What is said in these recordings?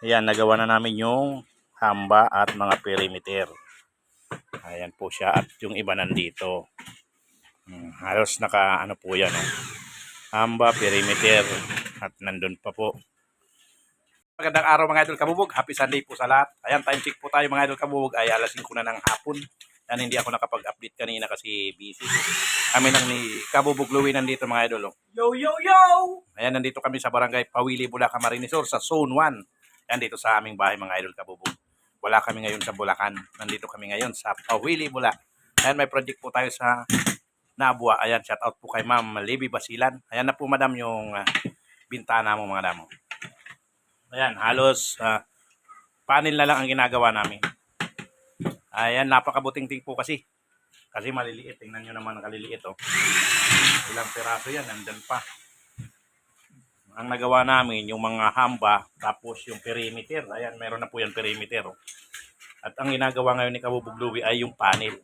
Ayan, nagawa na namin yung hamba at mga perimeter. Ayan po siya at yung iba nandito. Halos naka ano po yan. Hamba, perimeter at nandun pa po. Magandang araw mga idol kabubog. Happy Sunday po sa lahat. Ayan, time check po tayo mga idol kabubog ay alas 5 na ng hapon. Yan, hindi ako nakapag-update kanina kasi busy. Kami lang ni Kabubog Louie nandito mga idol. Yo, yo, yo! Ayan, nandito kami sa barangay Pawili, Bulacan, Marinesor sa Zone 1. Yan, dito sa aming bahay mga idol kabubog. Wala kami ngayon sa Bulacan. Nandito kami ngayon sa Pawili, Bulacan. Ayan, may project po tayo sa Nabua. Ayan, shout out po kay Ma'am Libby Basilan. Ayan na po madam yung bintana mo mga damo. Ayan, halos panel na lang ang ginagawa namin. Ayan, napakabuting-ting po kasi. Kasi maliliit. Tingnan nyo naman ang kaliliit. Oh. Ilang piraso yan. Nandun pa. Ang nagawa namin, yung mga hamba, tapos yung perimeter. Ayan, meron na po yan perimeter. Oh. At ang ginagawa ngayon ni Kabubog Louie ay yung panel.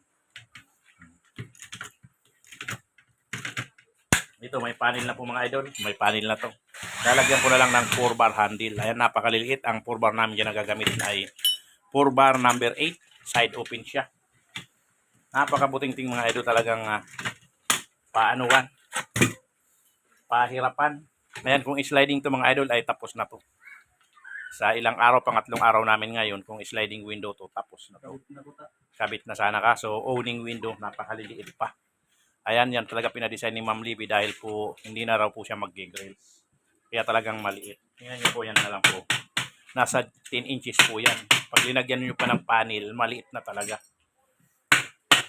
Dito, may panel na po mga idol. May panel na to. Lalagyan ko na lang ng 4-bar handle. Ayan, napakaliliit. Ang 4-bar namin dyan na gagamitin ay 4-bar number 8. Side open siya. Napakabuting-ting mga idol talagang paanuan. Pahirapan. Ayan, kung sliding to mga idol ay tapos na to. Sa ilang araw, pangatlong araw namin ngayon, kung sliding window to, tapos na to. Kabit na sana ka. So, owning window, napakaliliit pa. Ayan, yan talaga pinadesign ni Ma'am Libby dahil po hindi na raw po siya mag-grills. Kaya talagang maliit. Tingnan nyo po yan na lang po. Nasa 10 inches po yan. Pag linagyan nyo pa ng panel, maliit na talaga.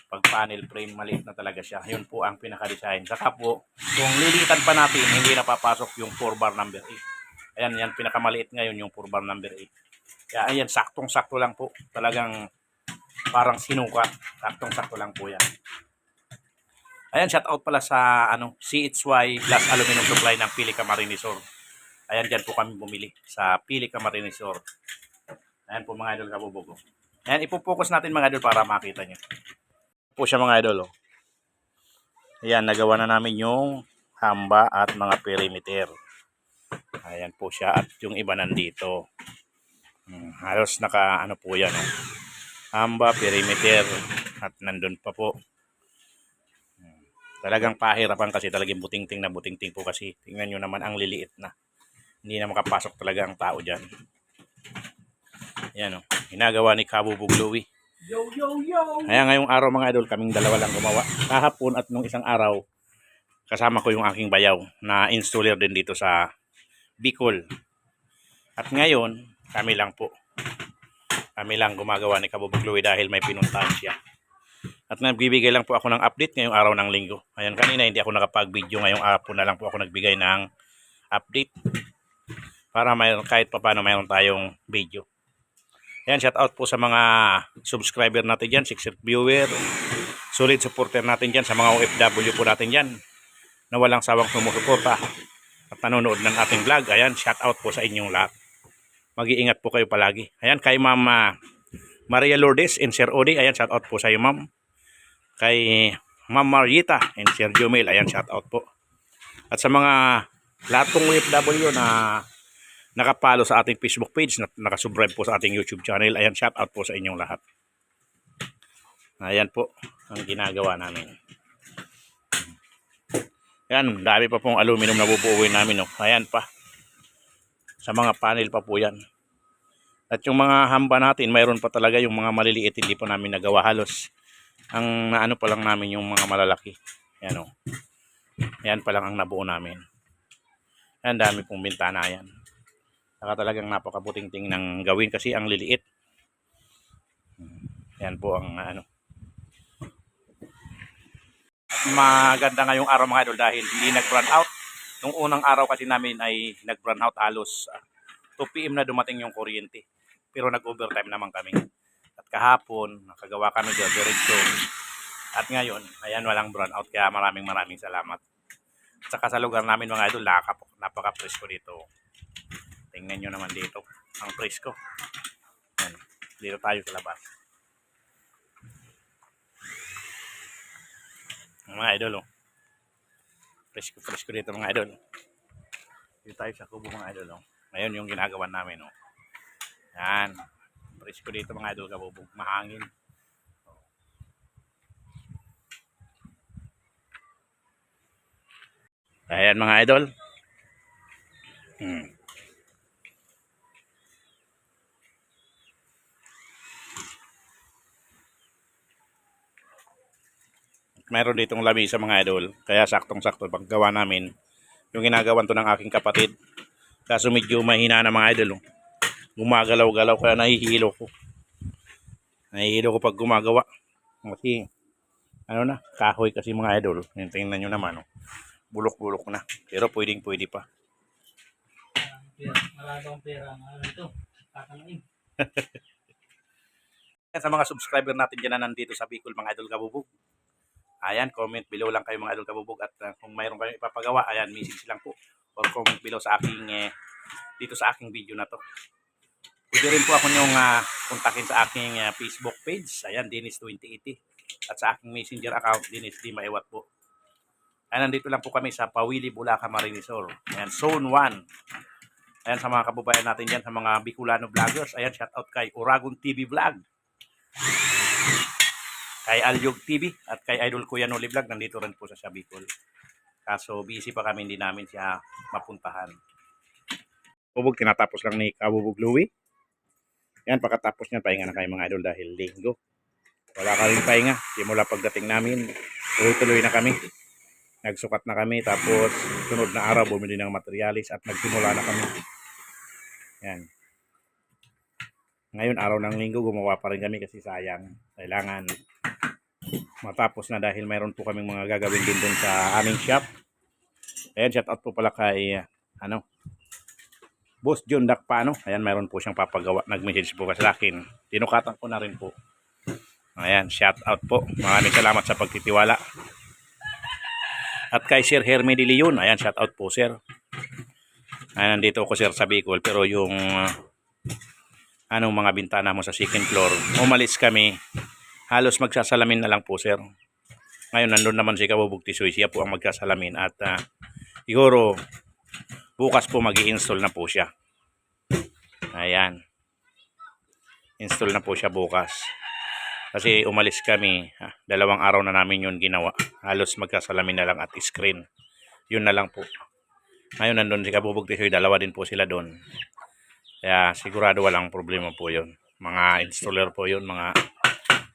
Pag panel frame, maliit na talaga siya. Yun po ang pinaka-design. Saka po, kung lilitan pa natin, hindi na papasok yung 4-bar number 8. Ayan, yan, pinakamaliit ngayon yung 4-bar number 8. Kaya ayan, saktong-sakto lang po. Talagang parang sinukat. Saktong-sakto lang po yan. Ayan, shout out pala sa CHY Glass Aluminum Supply ng Pilica Marinesor. Ayan, dyan po kami bumili sa Pilica Marinesor. Ayan po mga idol kabubog. Ayan, ipopokus natin mga idol para makita nyo. Po siya mga idol. Oh. Ayan, nagawa na namin yung hamba at mga perimeter. Ayan po siya at yung iba nandito. Halos naka po yan. Oh. Hamba, perimeter at nandun pa po. Talagang pahirapan kasi talagang buting-ting na buting-ting po kasi. Tingnan nyo naman ang liliit na. Hindi na makapasok talaga ang tao dyan. Ayan o. Ginagawa ni Kabubog Louie. Yo, yo, yo! Ayan, ngayong araw mga idol, kaming dalawa lang gumawa. Kahapon at nung isang araw, kasama ko yung aking bayaw na installer din dito sa Bicol. At ngayon, kami lang po. Kami lang gumagawa ni Kabubog Louie dahil may pinuntahan siya. At nagbibigay lang po ako ng update ngayong araw ng linggo. Ayan, kanina hindi ako nakapag-video. Ngayong araw na lang po ako nagbigay ng update. Para kahit pa paano mayroon tayong video. Ayan, shout out po sa mga subscriber natin dyan, 6 viewer, solid supporter natin dyan, sa mga OFW po natin dyan, na walang sawang sumusuporta at nanonood ng ating vlog. Ayan, shout out po sa inyong lahat. Mag-iingat po kayo palagi. Ayan, kay Ma'am Maria Lourdes and Sir Odi, ayan, shout out po sa iyo ma'am. Kay Ma'am Marieta and Sir Jomel, ayan, shout out po. At sa mga lahat pong OFW na nakapalo sa ating Facebook page, nakasubscribe po sa ating YouTube channel, ayan, shout out po sa inyong lahat. Ayan po ang ginagawa namin. Ayan, dami pa pong aluminum na bubuuin namin. Oh. Ayan pa. Sa mga panel pa po yan. At yung mga hamba natin, mayroon pa talaga yung mga maliliit, hindi pa namin nagawa halos. Ang naano pa lang namin yung mga malalaki. Ayan o. Ayan pa lang ang nabuo namin. Ayan, dami pong bintana yan. Saka talagang napakabuting-ting ng gawin kasi ang liliit. Ayan po ang maganda ngayong araw mga idol dahil hindi nag-run out. Nung unang araw kasi namin ay nag-run out halos 2 PM na dumating yung kuryente. Pero nag-overtime naman kami. At kahapon, nakagawa kami diretso. At ngayon, ayan, walang brown out. Kaya maraming salamat. At saka sa lugar namin mga idol, napaka-presko dito. Tingnan nyo naman dito, ang presko. Ayan, dito tayo sa labas. Mga idol, oh. Presko dito mga idol. Dito tayo sa kubo mga idol, oh. Ngayon yung ginagawa namin, oh. Yan. Presko dito mga idol kabubog. Mahangin. Ayan mga idol. Meron ditong lamisa mga idol. Kaya saktong-sakto paggawa namin. Yung ginagawan to ng aking kapatid. Kaso medyo mahina na mga idol. Gumagalaw-galaw kaya nahihilo ko. Nahihilo ko pag gumagawa. Kasi ano na, kahoy kasi mga idol. Yung tingnan nyo naman. Bulok-bulok na. Pero pwedeng-pwede pa. Maraming pera. Ano ito? Kakanain. Sa mga subscriber natin dyan na nandito sa Bicol mga idol kabubog. Ayan, comment below lang kayo mga idol kabubog. At kung mayroon kayong ipapagawa, ayan, message lang po. Or comment below sa aking, dito sa aking video na to. Pwede rin po ako nyong kontakin sa aking Facebook page. Ayan, Dennis2080. At sa aking messenger account, Dennis D. Maiwat po. Ayan, nandito lang po kami sa Pawili, Bulacan, Marinisol. Ayan, Zone 1. Ayan, sa mga kababayan natin dyan, sa mga Bicolano vloggers. Ayan, shout out kay Uragon TV Vlog. Kay Alyog TV at kay Idol Kuya Noli Vlog. Nandito rin po sa Bicol. Kaso busy pa kami, hindi namin siya mapuntahan. Bubog, tinatapos lang ni Kabubog Louie. Yan, pagkatapos niyan, pahinga na kayo mga idol dahil linggo. Wala ka rin pahinga. Simula pagdating namin, tuloy-tuloy na kami. Nagsukat na kami, tapos sunod na araw, bumili ng materialis at nagsimula na kami. Yan. Ngayon, araw ng linggo, gumawa pa rin kami kasi sayang. Kailangan matapos na dahil mayroon po kaming mga gagawin din dun sa aming shop. Ayan, shout out po pala kay, Boss John Dakpano. Ayan, mayroon po siyang papagawa. Nag-message po kasi sa akin. Tinukatan ko na rin po. Ayan, shout out po. Maraming salamat sa pagtitiwala. At kay Sir Herme de Leon. Ayan, shout out po, sir. Ayan, nandito ako, sir, sa Bicol. Pero yung mga bintana mo sa second floor, umalis kami. Halos magsasalamin na lang po, sir. Ngayon, nandun naman si Kabubog Tisoy. Siya po ang magsasalamin. At siguro, bukas po mag-i-install na po siya. Ayan. Install na po siya bukas. Kasi umalis kami. 2 araw na namin yun ginawa. Halos magkasalamin na lang at screen. Yun na lang po. Ngayon nandun si Kabubog Tisoy. 2 din po sila doon. Kaya sigurado walang problema po yun. Mga installer po yun. Mga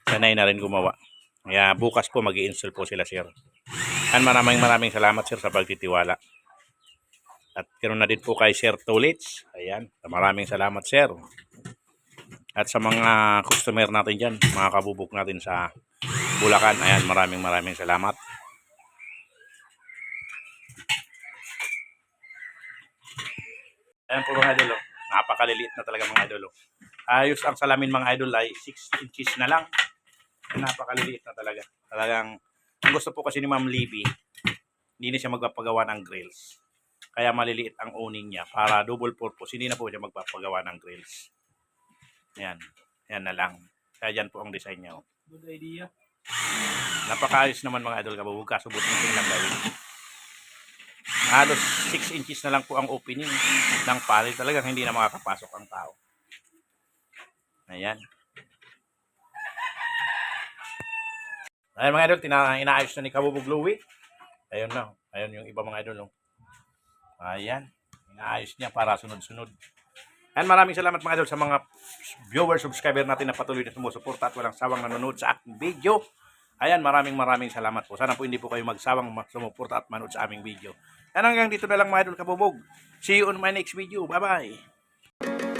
sanay na rin gumawa. Kaya bukas po mag-i-install po sila, sir. And maraming salamat, sir, sa pagtitiwala. At ganoon na din po kay Sir Tulits. Ayan. Maraming salamat, sir. At sa mga customer natin dyan, mga kabubok natin sa Bulacan. Ayan, maraming salamat. Ayan po mga idol. Napakaliliit na talaga mga idol. Ayos ang salamin mga idol ay 6 inches na lang. Napakaliliit na talaga. Talagang, ang gusto po kasi ni Ma'am Libby, hindi na siya magpapagawa ng grills. Kaya maliliit ang owning niya para double purpose. Hindi na po siya magpapagawa ng grills. Yan. Yan na lang. Kaya dyan po ang design niya. Good idea. Napakaayos naman mga idol kabubog. Kaso buti lang gawin. Halos 6 inches na lang po ang opening ng panel. Talagang hindi na makakapasok ang tao. Ayan. Ayan mga idol. Inaayos na ni Kabubog Louie. Ayun na. Ayun yung iba mga idol. Ayan. Inaayos niya para sunod-sunod. And maraming salamat mga idol sa mga viewers, subscriber natin na patuloy na sumusuporta at walang sawang nanonood sa aking video. Ayan, maraming salamat po. Sana po hindi po kayo magsawang sumuporta at manood sa aming video. And hanggang dito na lang mga idol kabubog. See you on my next video. Bye-bye.